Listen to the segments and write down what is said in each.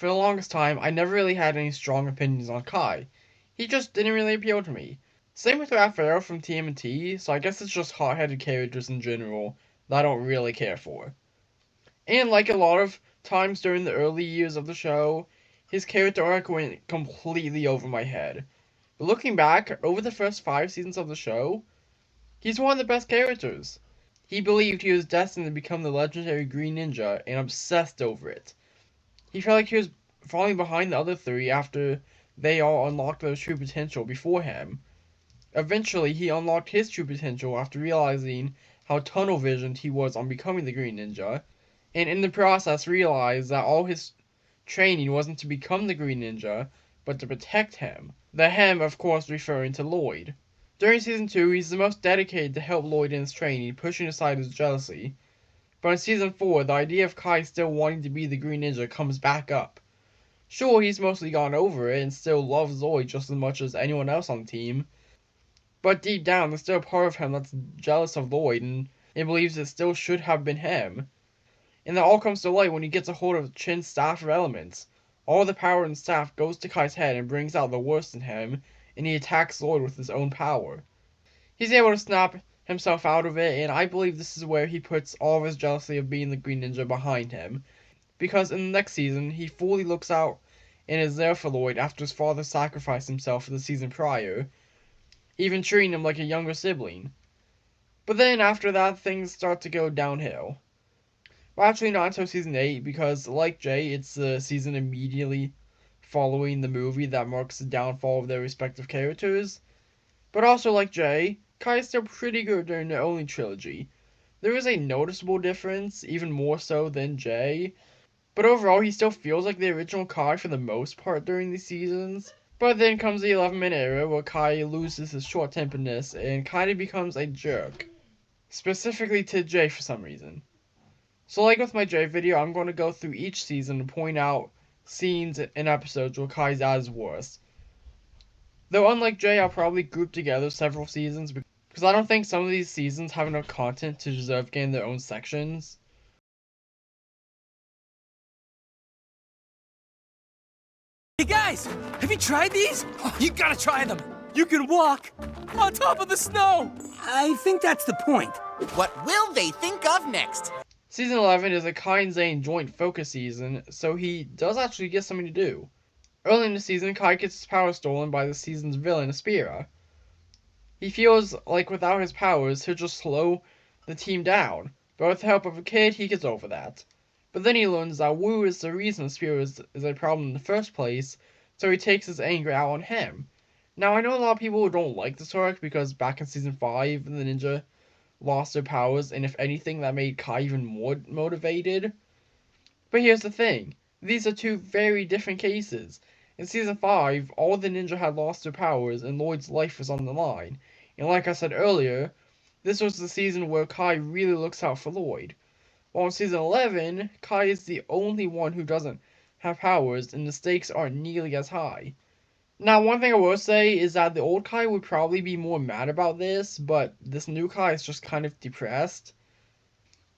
For the longest time, I never really had any strong opinions on Kai. He just didn't really appeal to me. Same with Raphael from TMNT, so I guess it's just hot-headed characters in general that I don't really care for. And like a lot of times during the early years of the show, his character arc went completely over my head. But looking back, over the first 5 seasons of the show, he's one of the best characters. He believed he was destined to become the legendary Green Ninja and obsessed over it. He felt like he was falling behind the other 3 after they all unlocked their true potential before him. Eventually, he unlocked his true potential after realizing how tunnel-visioned he was on becoming the Green Ninja, and in the process realized that all his training wasn't to become the Green Ninja, but to protect him. The him, of course, referring to Lloyd. During Season 2, he's the most dedicated to help Lloyd in his training, pushing aside his jealousy. But in Season 4, the idea of Kai still wanting to be the Green Ninja comes back up. Sure, he's mostly gone over it and still loves Lloyd just as much as anyone else on the team, but deep down, there's still a part of him that's jealous of Lloyd and believes it still should have been him. And that all comes to light when he gets a hold of Chin's staff of elements. All the power in the staff goes to Kai's head and brings out the worst in him, and he attacks Lloyd with his own power. He's able to snap himself out of it, and I believe this is where he puts all of his jealousy of being the Green Ninja behind him. Because in the next season, he fully looks out and is there for Lloyd after his father sacrificed himself the season prior, even treating him like a younger sibling. But then after that, things start to go downhill. Well, actually not until Season 8, because like Jay, it's the season immediately following the movie that marks the downfall of their respective characters. But also like Jay, Kai is still pretty good during the only trilogy. There is a noticeable difference, even more so than Jay, but overall he still feels like the original Kai for the most part during these seasons. But then comes the 11-minute era where Kai loses his short-temperedness and kinda becomes a jerk. Specifically to Jay for some reason. So like with my Jay video, I'm going to go through each season and point out scenes and episodes where Kai's at his worst. Though unlike Jay, I'll probably group together several seasons because I don't think some of these seasons have enough content to deserve getting their own sections. Hey guys, have you tried these? Oh, you gotta try them. You can walk on top of the snow. I think that's the point. What will they think of next? Season 11 is a Kai and Zane joint focus season, so he does actually get something to do. Early in the season, Kai gets his power stolen by the season's villain, Aspira. He feels like without his powers, he'll just slow the team down, but with the help of a kid, he gets over that. But then he learns that Wu is the reason Aspira is a problem in the first place, so he takes his anger out on him. Now, I know a lot of people who don't like this arc because back in Season 5, the ninja lost their powers, and if anything, that made Kai even more motivated. But here's the thing. These are two very different cases. In Season 5, all the ninja had lost their powers, and Lloyd's life was on the line. And like I said earlier, this was the season where Kai really looks out for Lloyd. While in Season 11, Kai is the only one who doesn't have powers, and the stakes aren't nearly as high. Now, one thing I will say is that the old Kai would probably be more mad about this, but this new Kai is just kind of depressed.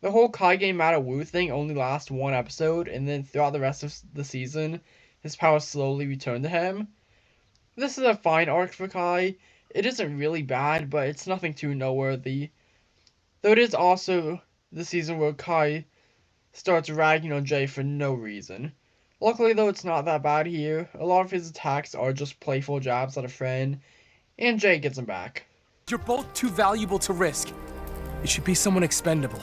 The whole Kai getting mad at Wu thing only lasts one episode, and then throughout the rest of the season, his powers slowly return to him. This is a fine arc for Kai. It isn't really bad, but it's nothing too noteworthy. Though it is also the season where Kai starts ragging on Jay for no reason. Luckily though, it's not that bad here. A lot of his attacks are just playful jabs at a friend, and Jay gets him back. You're both too valuable to risk. It should be someone expendable,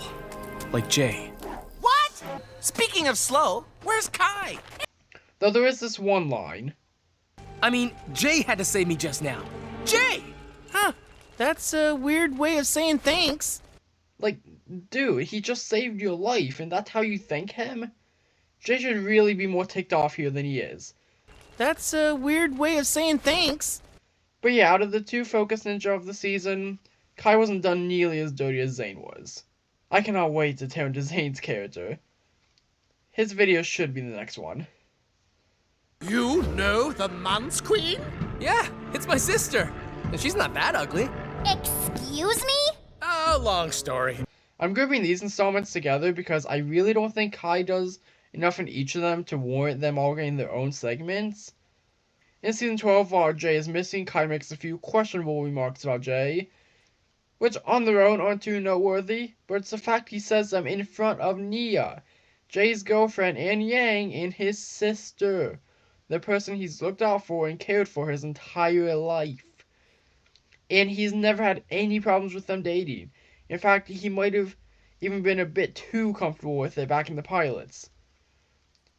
like Jay. What? Speaking of slow, where's Kai? Though there is this one line. I mean, Jay had to save me just now. Jay! Huh, that's a weird way of saying thanks. Like, dude, he just saved your life, and that's how you thank him? Jay should really be more ticked off here than he is. That's a weird way of saying thanks. But yeah, out of the 2 focus ninja of the season, Kai wasn't done nearly as dirty as Zane was. I cannot wait to tear into Zane's character. His video should be the next one. You know the Man's Queen? Yeah, it's my sister. And she's not that ugly. Excuse me? Oh, long story. I'm grouping these installments together because I really don't think Kai does enough in each of them to warrant them all getting their own segments. In season 12, while Jay is missing, Kai makes a few questionable remarks about Jay, which on their own aren't too noteworthy, but it's the fact he says them in front of Nia, Jay's girlfriend, and Yang, and his sister, the person he's looked out for and cared for his entire life. And he's never had any problems with them dating. In fact, he might have even been a bit too comfortable with it back in the pilots.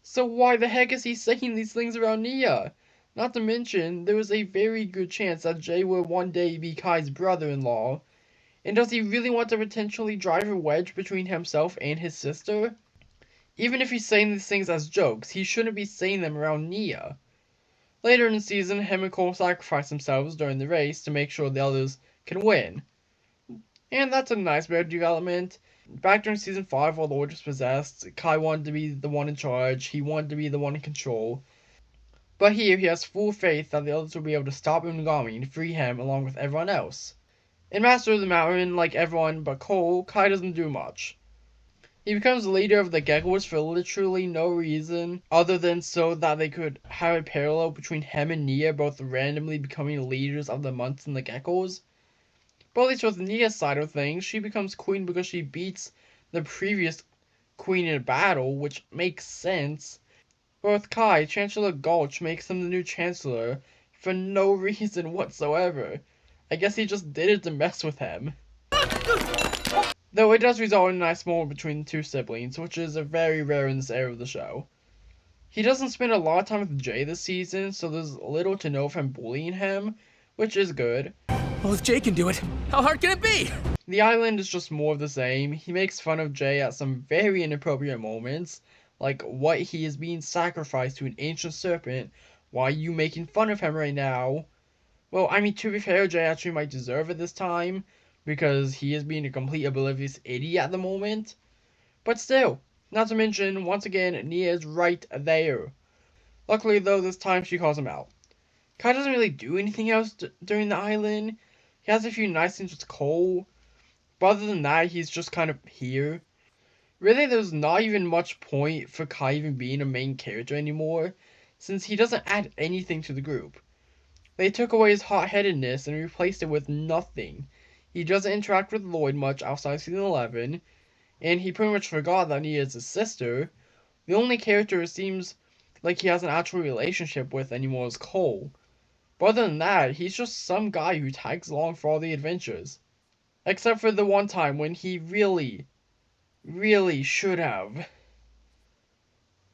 So why the heck is he saying these things around Nia? Not to mention, there was a very good chance that Jay would one day be Kai's brother-in-law. And does he really want to potentially drive a wedge between himself and his sister? Even if he's saying these things as jokes, he shouldn't be saying them around Nia. Later in the season, him and Cole sacrifice themselves during the race to make sure the others can win. And that's a nice bit of development. Back during season 5, while the Lord was possessed, Kai wanted to be the one in charge, he wanted to be the one in control. But here, he has full faith that the others will be able to stop Unagami and free him along with everyone else. In Master of the Mountain, like everyone but Cole, Kai doesn't do much. He becomes the leader of the Geckos for literally no reason, other than so that they could have a parallel between him and Nia both randomly becoming leaders of the months and the Geckos. But at least with Nia's side of things, she becomes queen because she beats the previous queen in a battle, which makes sense. But with Kai, Chancellor Gulch makes him the new Chancellor for no reason whatsoever. I guess he just did it to mess with him. Though it does result in a nice moment between the two siblings, which is very rare in this era of the show. He doesn't spend a lot of time with Jay this season, so there's little to know of him bullying him, which is good. Well, if Jay can do it, how hard can it be? The island is just more of the same. He makes fun of Jay at some very inappropriate moments, like what he is being sacrificed to an ancient serpent. Why are you making fun of him right now? Well, I mean, to be fair, Jay actually might deserve it this time, because he is being a complete oblivious idiot at the moment. But still, not to mention, once again, Nia is right there. Luckily though, this time she calls him out. Kai doesn't really do anything else during the island. He has a few nice things with Cole, but other than that, he's just kind of here. Really, there's not even much point for Kai even being a main character anymore, since he doesn't add anything to the group. They took away his hot-headedness and replaced it with nothing. He doesn't interact with Lloyd much outside season 11, and he pretty much forgot that Nia is his sister. The only character it seems like he has an actual relationship with anymore is Cole. But other than that, he's just some guy who tags along for all the adventures. Except for the one time when he really should have.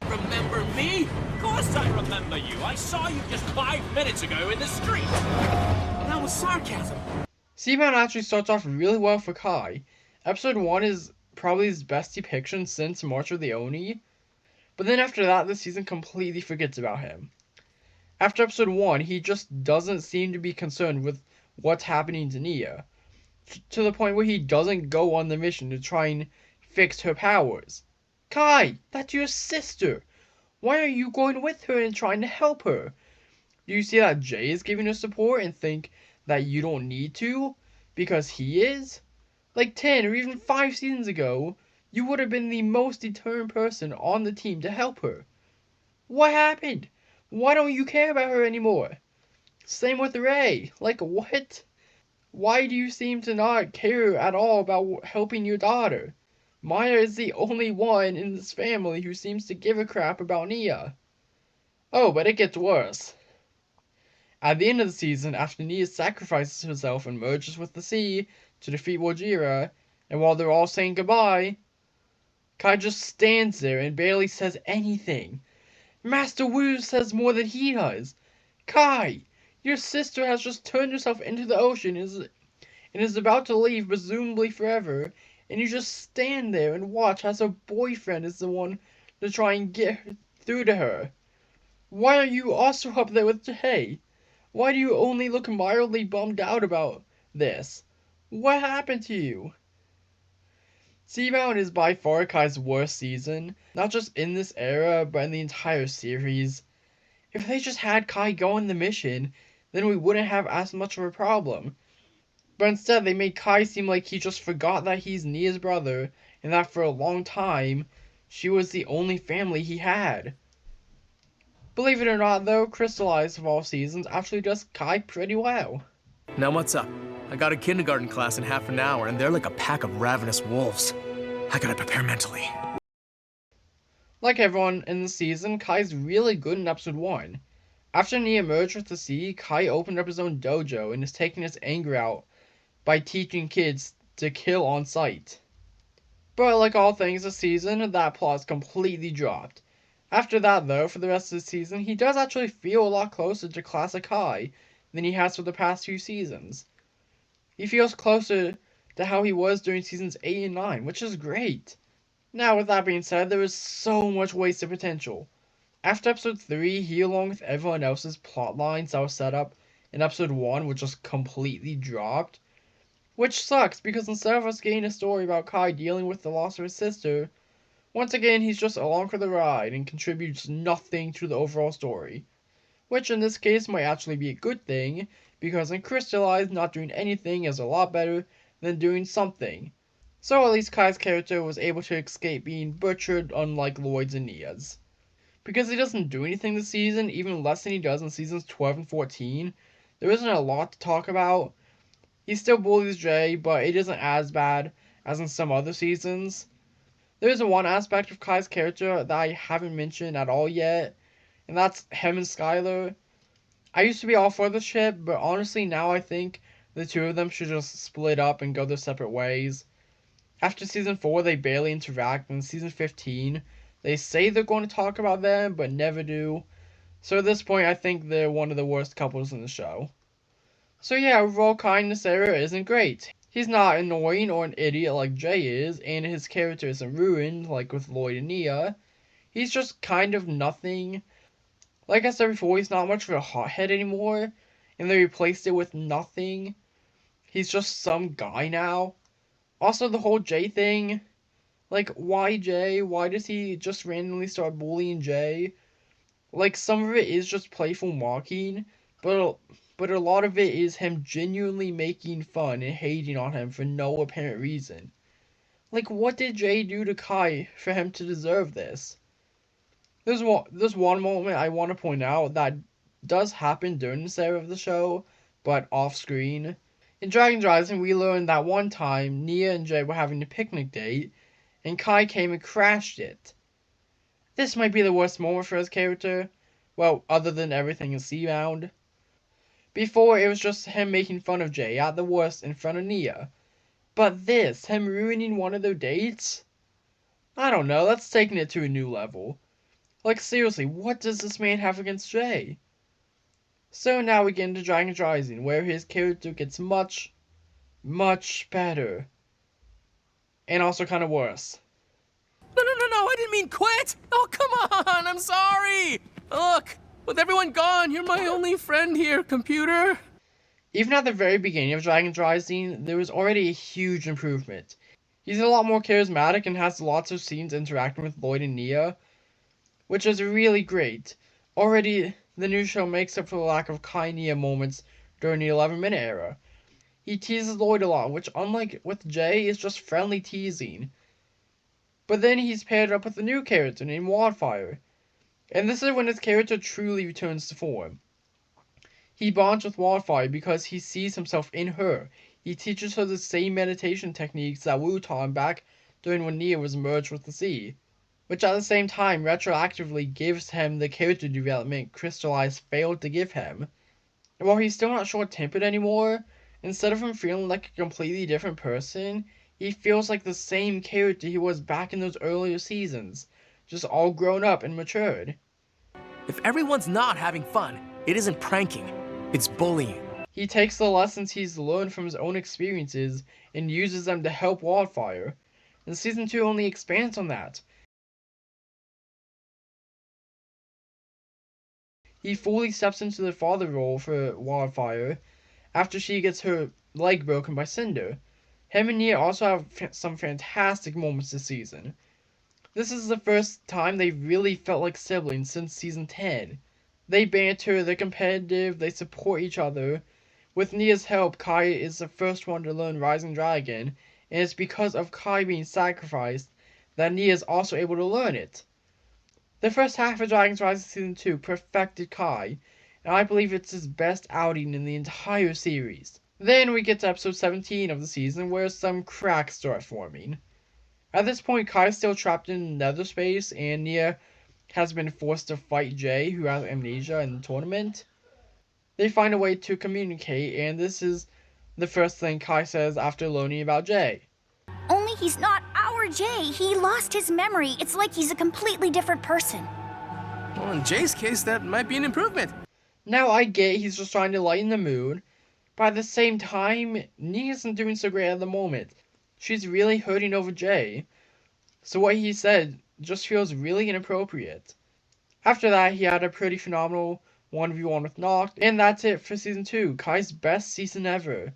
Remember me? Of course I remember you. I saw you just 5 minutes ago in the street. That was sarcasm. Seabound actually starts off really well for Kai. Episode 1 is probably his best depiction since March of the Oni. But then after that, the season completely forgets about him. After episode 1, he just doesn't seem to be concerned with what's happening to Nia, to the point where he doesn't go on the mission to try and fix her powers. Kai, that's your sister! Why are you going with her and trying to help her? Do you see that Jay is giving her support and think that you don't need to? Because he is? Like 10 or even 5 seasons ago, you would have been the most determined person on the team to help her. What happened? Why don't you care about her anymore? Same with Ray. Like, what? Why do you seem to not care at all about helping your daughter? Maya is the only one in this family who seems to give a crap about Nia. Oh, but it gets worse. At the end of the season, after Nia sacrifices herself and merges with the sea to defeat Wajira, and while they're all saying goodbye, Kai just stands there and barely says anything. Master Wu says more than he does. Kai, your sister has just turned herself into the ocean and is about to leave, presumably forever, and you just stand there and watch as her boyfriend is the one to try and get through to her. Why are you also up there with Jay? Why do you only look mildly bummed out about this? What happened to you? Seabound is by far Kai's worst season, not just in this era, but in the entire series. If they just had Kai go on the mission, then we wouldn't have as much of a problem. But instead, they made Kai seem like he just forgot that he's Nia's brother, and that for a long time, She was the only family he had. Believe it or not though, Crystallized of all seasons actually does Kai pretty well. Now what's up? I got a kindergarten class in half an hour, and they're like a pack of ravenous wolves. I gotta prepare mentally. Like everyone in the season, Kai's really good in episode 1. After Nia merged with the sea, Kai opened up his own dojo and is taking his anger out by teaching kids to kill on sight. But like all things this season, that plot is completely dropped. After that though, for the rest of the season, he does actually feel a lot closer to classic Kai than he has for the past few seasons. He feels closer to how he was during seasons 8 and 9, which is great. Now with that being said, there is so much wasted potential. After episode 3, he along with everyone else's plot lines that was set up in episode 1 were just completely dropped. Which sucks, because instead of us getting a story about Kai dealing with the loss of his sister, once again he's just along for the ride and contributes nothing to the overall story. Which in this case might actually be a good thing, because in Crystallized, not doing anything is a lot better than doing something. So at least Kai's character was able to escape being butchered, unlike Lloyd's and Nia's. Because he doesn't do anything this season, even less than he does in seasons 12 and 14, there isn't a lot to talk about. He still bullies Jay, but it isn't as bad as in some other seasons. There is one aspect of Kai's character that I haven't mentioned at all yet, and that's him and Skylar. I used to be all for the ship, but honestly now I think the two of them should just split up and go their separate ways. After season 4 they barely interact, and in season 15 they say they're going to talk about them, but never do. So at this point I think they're one of the worst couples in the show. So yeah, overall Kai in this era isn't great. He's not annoying or an idiot like Jay is, and his character isn't ruined like with Lloyd and Nia. He's just kind of nothing. Like I said before, he's not much of a hothead anymore, and they replaced it with nothing. He's just some guy now. Also, the whole Jay thing. Like, why Jay? Why does he just randomly start bullying Jay? Like, some of it is just playful mocking, but a lot of it is him genuinely making fun and hating on him for no apparent reason. Like, what did Jay do to Kai for him to deserve this? There's one moment I want to point out that does happen during this era of the show, but off screen. In Dragon's Rising, we learned that one time Nia and Jay were having a picnic date, and Kai came and crashed it. This might be the worst moment for his character, well, other than everything in Seabound. Before, it was just him making fun of Jay at the worst in front of Nia. But this, him ruining one of their dates? I don't know, that's taking it to a new level. Like seriously, what does this man have against Jay? So now we get into Dragon's Rising, where his character gets much, much better. And also kind of worse. No, I didn't mean quit! Oh, come on, I'm sorry! Look, with everyone gone, you're my only friend here, computer. Even at the very beginning of Dragon's Rising, there was already a huge improvement. He's a lot more charismatic and has lots of scenes interacting with Lloyd and Nia, which is really great. Already, the new show makes up for the lack of Kai-Nia moments during the 11-minute era. He teases Lloyd a lot, which unlike with Jay, is just friendly teasing. But then he's paired up with a new character named Wildfire, and this is when his character truly returns to form. He bonds with Wildfire because he sees himself in her. He teaches her the same meditation techniques that Wu taught him back during when Nia was merged with the sea, which at the same time retroactively gives him the character development Crystallized failed to give him. And while he's still not short-tempered anymore, instead of him feeling like a completely different person, he feels like the same character he was back in those earlier seasons, just all grown up and matured. If everyone's not having fun, it isn't pranking, it's bullying. He takes the lessons he's learned from his own experiences and uses them to help Wildfire, and Season 2 only expands on that. He fully steps into the father role for Wildfire after she gets her leg broken by Cinder. Him and Nia also have some fantastic moments this season. This is the first time they've really felt like siblings since Season 10. They banter, they're competitive, they support each other. With Nia's help, Kai is the first one to learn Rising Dragon, and it's because of Kai being sacrificed that Nia is also able to learn it. The first half of Dragon's Rising Season 2 perfected Kai, and I believe it's his best outing in the entire series. Then we get to episode 17 of the season where some cracks start forming. At this point, Kai is still trapped in nether space, and Nia has been forced to fight Jay, who has amnesia, in the tournament. They find a way to communicate, and this is the first thing Kai says after learning about Jay. Only he's not our Jay. He lost his memory. It's like he's a completely different person. Well, in Jay's case, that might be an improvement. Now I get he's just trying to lighten the mood, but at the same time, Nia isn't doing so great at the moment. She's really hurting over Jay, so what he said just feels really inappropriate. After that, he had a pretty phenomenal 1v1 with Noct, and that's it for Season 2, Kai's best season ever.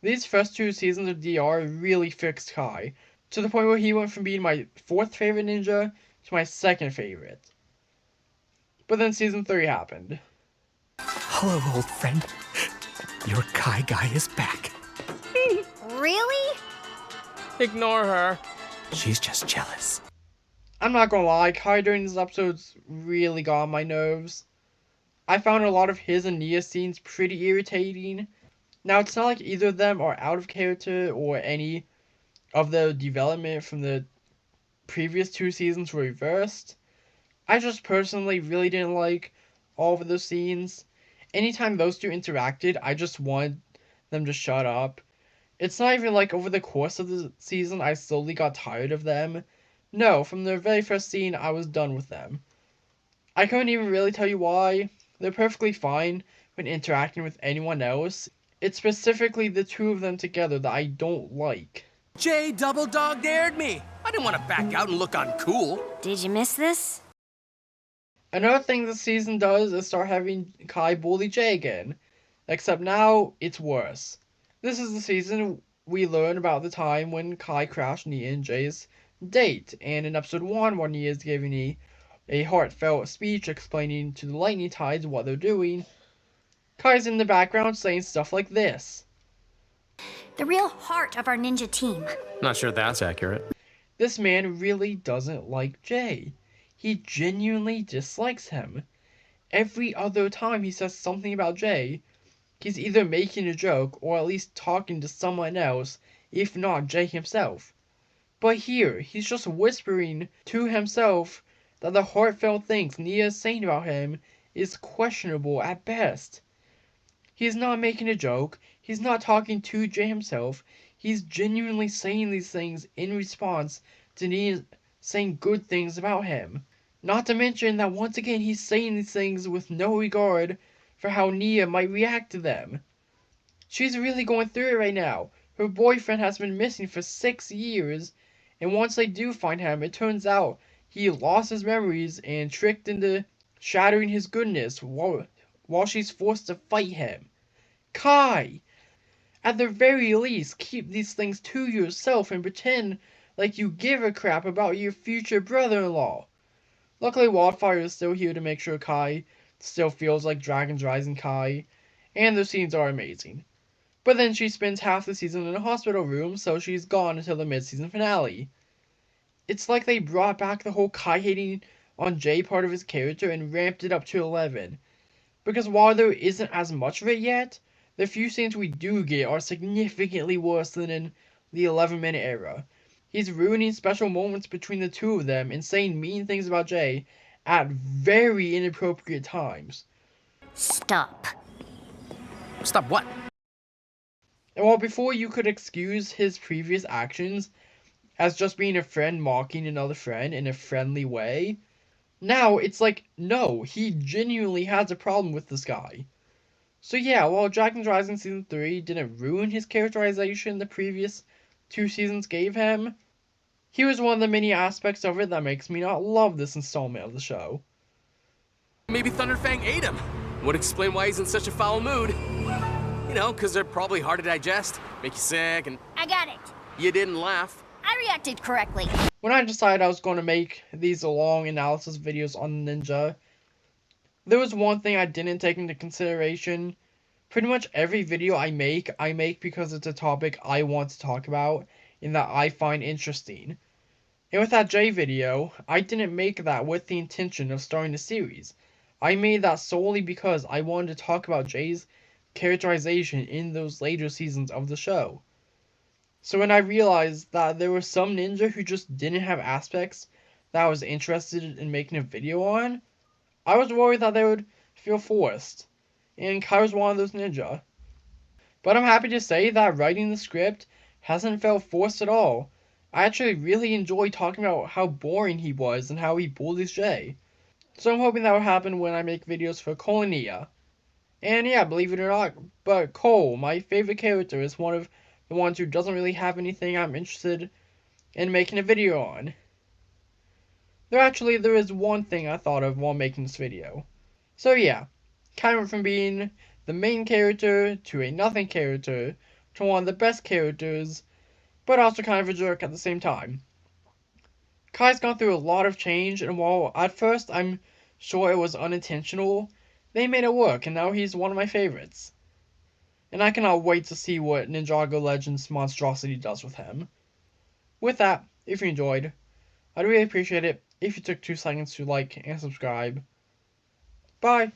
These first 2 seasons of DR really fixed Kai, to the point where he went from being my 4th favorite ninja to my 2nd favorite. But then Season 3 happened. Hello, old friend. Your Kai guy is back. Really? Ignore her. She's just jealous. I'm not gonna lie, Kai during these episodes really got on my nerves. I found a lot of his and Nia's scenes pretty irritating. Now, it's not like either of them are out of character or any of the development from the previous 2 seasons were reversed. I just personally really didn't like all of those scenes. Anytime those 2 interacted, I just wanted them to shut up. It's not even like over the course of the season I slowly got tired of them. No, from the very first scene, I was done with them. I couldn't even really tell you why. They're perfectly fine when interacting with anyone else. It's specifically the 2 of them together that I don't like. Jay double dog dared me. I didn't want to back out and look uncool. Did you miss this? Another thing this season does is start having Kai bully Jay again. Except now, it's worse. This is the season we learn about the time when Kai crashed Nia and Jay's date, and in episode 1 where Nia is giving a heartfelt speech explaining to the Lightning Tides what they're doing, Kai's in the background saying stuff like this. The real heart of our ninja team. Not sure that's accurate. This man really doesn't like Jay. He genuinely dislikes him. Every other time he says something about Jay, he's either making a joke or at least talking to someone else, if not Jay himself. But here, he's just whispering to himself that the heartfelt things Nia is saying about him is questionable at best. He's not making a joke, he's not talking to Jay himself, he's genuinely saying these things in response to Nia saying good things about him. Not to mention that once again he's saying these things with no regard for how Nia might react to them. She's really going through it right now. Her boyfriend has been missing for 6 years, and once they do find him, it turns out he lost his memories and tricked into shattering his goodness while she's forced to fight him. Kai! At the very least, keep these things to yourself and pretend like you give a crap about your future brother-in-law. Luckily, Wildfire is still here to make sure Kai still feels like Dragon's Rising Kai, and the scenes are amazing. But then she spends half the season in a hospital room, so she's gone until the mid-season finale. It's like they brought back the whole Kai hating on Jay part of his character and ramped it up to 11. Because while there isn't as much of it yet, the few scenes we do get are significantly worse than in the 11-minute era. He's ruining special moments between the 2 of them and saying mean things about Jay at very inappropriate times. Stop. Stop what? And while before you could excuse his previous actions as just being a friend mocking another friend in a friendly way, now it's like, no, he genuinely has a problem with this guy. So yeah, while Dragon's Rising Season 3 didn't ruin his characterization the previous 2 seasons gave him, he was one of the many aspects of it that makes me not love this installment of the show. Maybe Thunderfang ate him. Would explain why he's in such a foul mood. You know, because they're probably hard to digest, make you sick, and I got it. you didn't laugh. I reacted correctly. When I decided I was going to make these long analysis videos on Ninja, there was one thing I didn't take into consideration. Pretty much every video I make because it's a topic I want to talk about and that I find interesting. And with that Jay video, I didn't make that with the intention of starting the series. I made that solely because I wanted to talk about Jay's characterization in those later seasons of the show. So when I realized that there were some ninja who just didn't have aspects that I was interested in making a video on, I was worried that they would feel forced. And Kai was one of those ninja. But I'm happy to say that writing the script hasn't felt forced at all. I actually really enjoy talking about how boring he was and how he bullies Jay. So I'm hoping that will happen when I make videos for Cole and Nia. And yeah, believe it or not, but Cole, my favorite character, is one of the ones who doesn't really have anything I'm interested in making a video on. There is one thing I thought of while making this video. So yeah, Kai went from being the main character to a nothing character to one of the best characters, but also kind of a jerk at the same time. Kai's gone through a lot of change, and while at first I'm sure it was unintentional, they made it work, and now he's one of my favorites. And I cannot wait to see what Ninjago Legends Monstrosity does with him. With that, if you enjoyed, I'd really appreciate it if you took 2 seconds to like and subscribe. Bye!